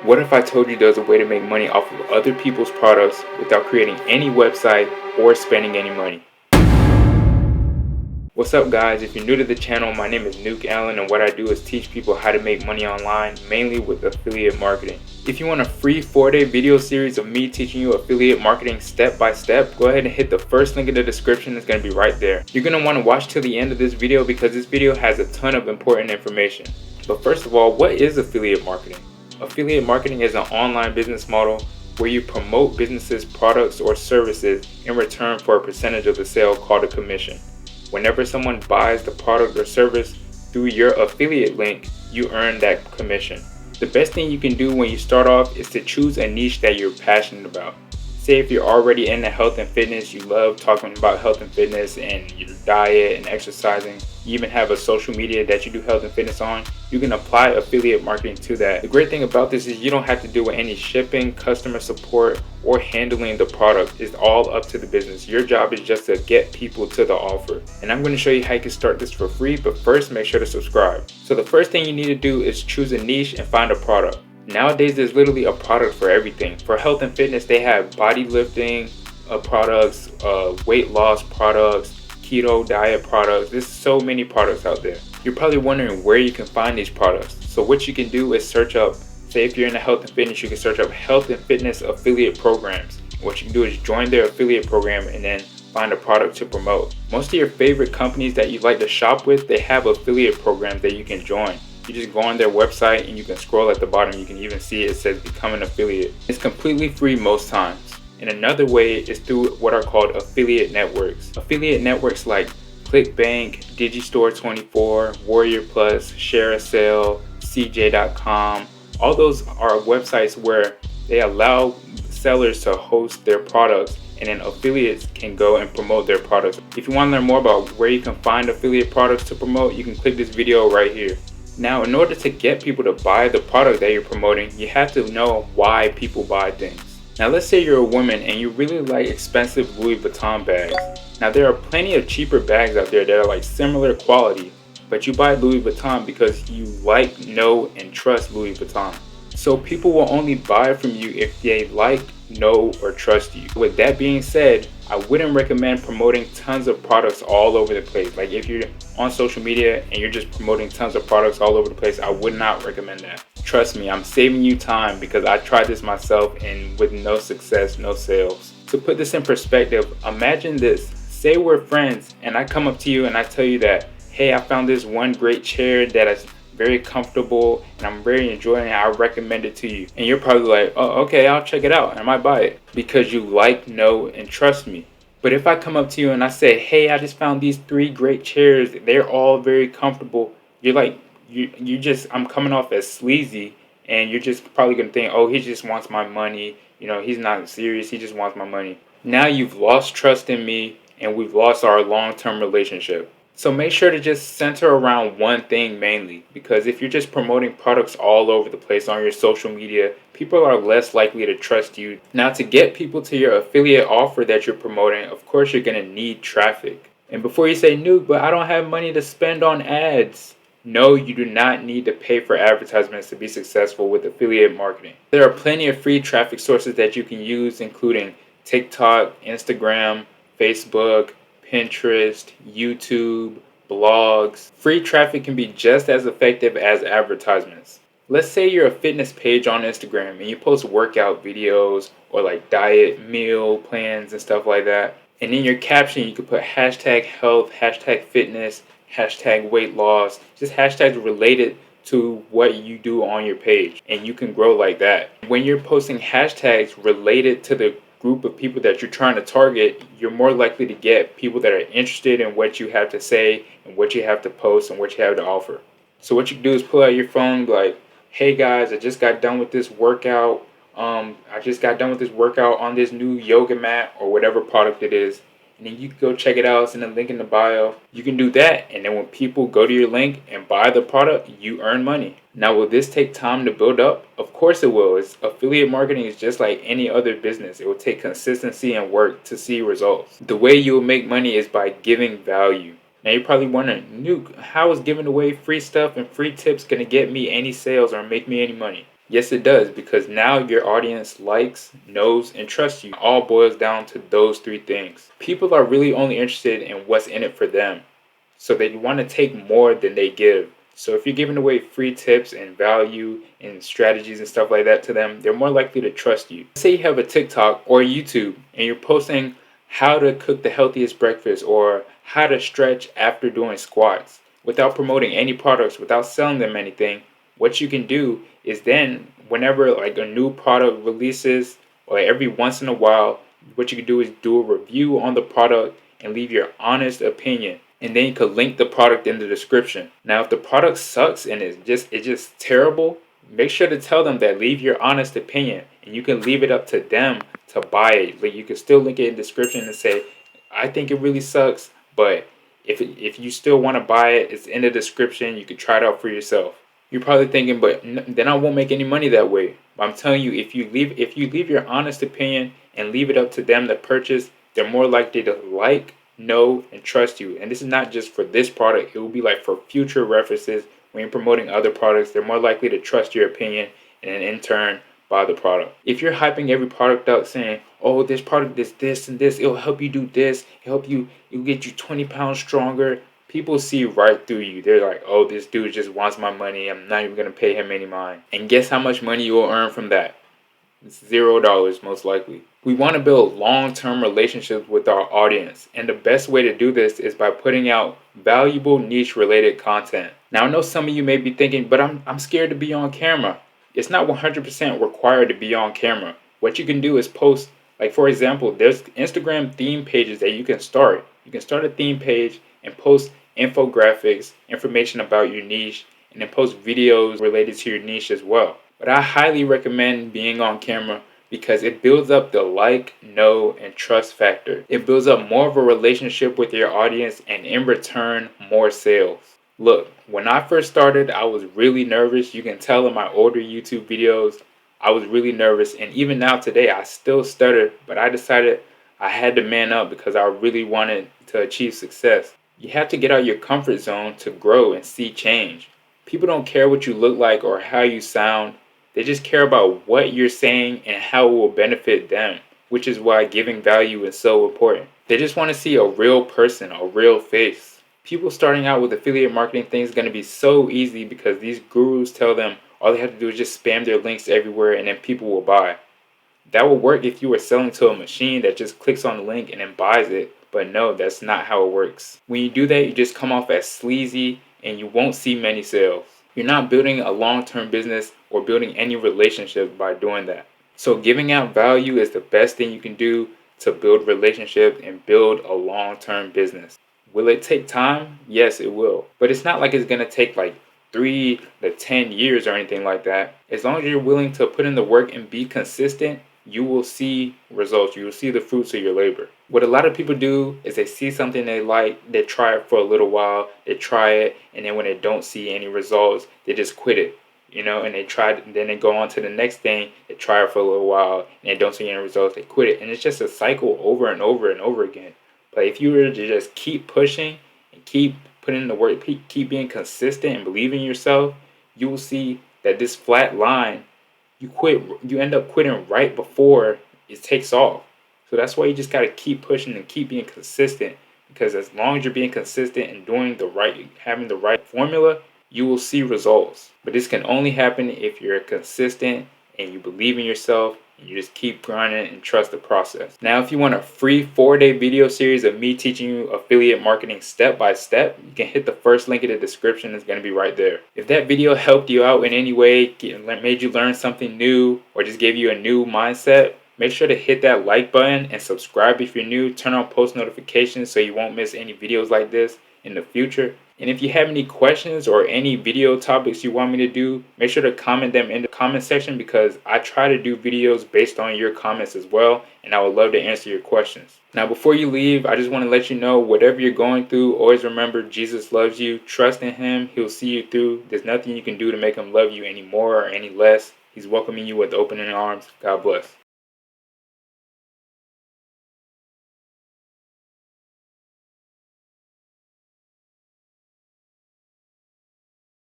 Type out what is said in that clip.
What if I told you there's a way to make money off of other people's products without creating any website or spending any money? What's up guys, if you're new to the channel, my name is Nuke Allen and what I do is teach people how to make money online, mainly with affiliate marketing. If you want a free 4-day video series of me teaching you affiliate marketing step by step, go ahead and hit the first link in the description. It's going to be right there. You're going to want to watch till the end of this video because this video has a ton of important information. But first of all, what is affiliate marketing? Affiliate marketing is an online business model where you promote businesses, products, or services in return for a percentage of the sale called a commission. Whenever someone buys the product or service through your affiliate link, you earn that commission. The best thing you can do when you start off is to choose a niche that you're passionate about. Say if you're already into health and fitness, you love talking about health and fitness and your diet and exercising, you even have a social media that you do health and fitness on, you can apply affiliate marketing to that. The great thing about this is you don't have to do any shipping, customer support, or handling the product. It's all up to the business. Your job is just to get people to the offer. And I'm going to show you how you can start this for free, but first make sure to subscribe. So the first thing you need to do is choose a niche and find a product. Nowadays, there's literally a product for everything. For health and fitness, they have body lifting products, weight loss products, keto diet products. There's so many products out there. You're probably wondering where you can find these products. So what you can do is search up, say if you're into health and fitness, you can search up health and fitness affiliate programs. What you can do is join their affiliate program and then find a product to promote. Most of your favorite companies that you like to shop with, they have affiliate programs that you can join. You just go on their website and you can scroll at the bottom. You can even see it says become an affiliate. It's completely free most times. And another way is through what are called affiliate networks. Affiliate networks like ClickBank, Digistore24, Warrior Plus, ShareASale, CJ.com. All those are websites where they allow sellers to host their products and then affiliates can go and promote their products. If you want to learn more about where you can find affiliate products to promote, you can click this video right here. Now, in order to get people to buy the product that you're promoting, you have to know why people buy things. Now, let's say you're a woman and you really like expensive Louis Vuitton bags. Now, there are plenty of cheaper bags out there that are like similar quality, but you buy Louis Vuitton because you like, know, and trust Louis Vuitton. So people will only buy from you if they like, know, or trust you. With that being said, I wouldn't recommend promoting tons of products all over the place. Like if you're on social media and you're just promoting tons of products all over the place, I would not recommend that. Trust me, I'm saving you time because I tried this myself and with no success, no sales. To put this in perspective, imagine this. Say we're friends and I come up to you and I tell you that, hey, I found this one great chair that is very comfortable and I'm very enjoying it. I recommend it to you. And you're probably like, oh, okay, I'll check it out and I might buy it because you like, know, and trust me. But if I come up to you and I say, hey, I just found these 3 great chairs, they're all very comfortable, you're like, I'm coming off as sleazy and you're just probably gonna think, oh, he just wants my money. You know, he's not serious, he just wants my money. Now you've lost trust in me and we've lost our long-term relationship. So make sure to just center around one thing mainly, because if you're just promoting products all over the place on your social media, people are less likely to trust you. Now, to get people to your affiliate offer that you're promoting, of course you're going to need traffic. And before you say, Nuke, but I don't have money to spend on ads. No, you do not need to pay for advertisements to be successful with affiliate marketing. There are plenty of free traffic sources that you can use, including TikTok, Instagram, Facebook, Pinterest, YouTube, blogs. Free traffic can be just as effective as advertisements. Let's say you're a fitness page on Instagram and you post workout videos or like diet meal plans and stuff like that. And in your caption, you could put hashtag health, hashtag fitness, hashtag weight loss, just hashtags related to what you do on your page. And you can grow like that. When you're posting hashtags related to the group of people that you're trying to target, you're more likely to get people that are interested in what you have to say and what you have to post and what you have to offer. So what you do is pull out your phone and be like, hey guys, I just got done with this workout. On this new yoga mat or whatever product it is. And then you can go check it out. It's in the link in the bio. You can do that. And then when people go to your link and buy the product, you earn money. Now, will this take time to build up? Of course it will. Affiliate marketing is just like any other business. It will take consistency and work to see results. The way you will make money is by giving value. Now you're probably wondering, Nuke, how is giving away free stuff and free tips going to get me any sales or make me any money? Yes, it does, because now your audience likes, knows, and trusts you. It all boils down to those three things. People are really only interested in what's in it for them. So they want to take more than they give. So if you're giving away free tips and value and strategies and stuff like that to them, they're more likely to trust you. Say you have a TikTok or YouTube and you're posting how to cook the healthiest breakfast or how to stretch after doing squats without promoting any products, without selling them anything. What you can do is then whenever like a new product releases or every once in a while, what you can do is do a review on the product and leave your honest opinion, and then you could link the product in the description. Now if the product sucks and it's just terrible, make sure to tell them that, leave your honest opinion, and you can leave it up to them to buy it. Like you can still link it in the description and say, I think it really sucks, but if you still want to buy it, it's in the description. You can try it out for yourself. You're probably thinking, but then I won't make any money that way. But I'm telling you, if you leave your honest opinion and leave it up to them to purchase, they're more likely to like, know, and trust you. And this is not just for this product. It will be like for future references when you're promoting other products. They're more likely to trust your opinion and in turn buy the product. If you're hyping every product out saying, oh, this product is this and this, it'll help you do this, it'll get you 20 pounds stronger, people see right through you. They're like, oh, this dude just wants my money. I'm not even going to pay him any mind. And guess how much money you will earn from that? It's $0 most likely. We want to build long-term relationships with our audience. And the best way to do this is by putting out valuable niche related content. Now I know some of you may be thinking, but I'm scared to be on camera. It's not 100% required to be on camera. What you can do is post, like for example, there's Instagram theme pages that you can start. You can start a theme page and post infographics, information about your niche, and then post videos related to your niche as well. But I highly recommend being on camera because it builds up the like, know, and trust factor. It builds up more of a relationship with your audience, and in return, more sales. Look, when I first started, I was really nervous. You can tell in my older YouTube videos, I was really nervous. And even now today, I still stutter, but I decided I had to man up because I really wanted to achieve success. You have to get out of your comfort zone to grow and see change. People don't care what you look like or how you sound. They just care about what you're saying and how it will benefit them, which is why giving value is so important. They just want to see a real person, a real face. People starting out with affiliate marketing things is going to be so easy because these gurus tell them all they have to do is just spam their links everywhere and then people will buy. That will work if you were selling to a machine that just clicks on the link and then buys it, but no, that's not how it works. When you do that, you just come off as sleazy and you won't see many sales. You're not building a long-term business or building any relationship by doing that. So giving out value is the best thing you can do to build relationships and build a long-term business. Will it take time? Yes, it will. But it's not like it's going to take like 3 to 10 years or anything like that. As long as you're willing to put in the work and be consistent, you will see results. You will see the fruits of your labor. What a lot of people do is they see something they like, they try it for a little while, they try it, and then when they don't see any results, they just quit it. And they try it, and then they go on to the next thing, they try it for a little while, and they don't see any results, they quit it. And it's just a cycle over and over and over again. But if you were to just keep pushing and keep putting in the work, keep being consistent and believe in yourself, you will see that this flat line, you end up quitting right before it takes off. So that's why you just got to keep pushing and keep being consistent, because as long as you're being consistent and having the right formula, you will see results. But this can only happen if you're consistent and you believe in yourself and you just keep grinding and trust the process. Now, if you want a free 4-day video series of me teaching you affiliate marketing step by step, you can hit the first link in the description. It's going to be right there. If that video helped you out in any way, made you learn something new, or just gave you a new mindset, make sure to hit that like button and subscribe if you're new. Turn on post notifications so you won't miss any videos like this in the future. And if you have any questions or any video topics you want me to do, make sure to comment them in the comment section, because I try to do videos based on your comments as well, and I would love to answer your questions. Now, before you leave, I just want to let you know, whatever you're going through, always remember Jesus loves you. Trust in him. He'll see you through. There's nothing you can do to make him love you any more or any less. He's welcoming you with open arms. God bless.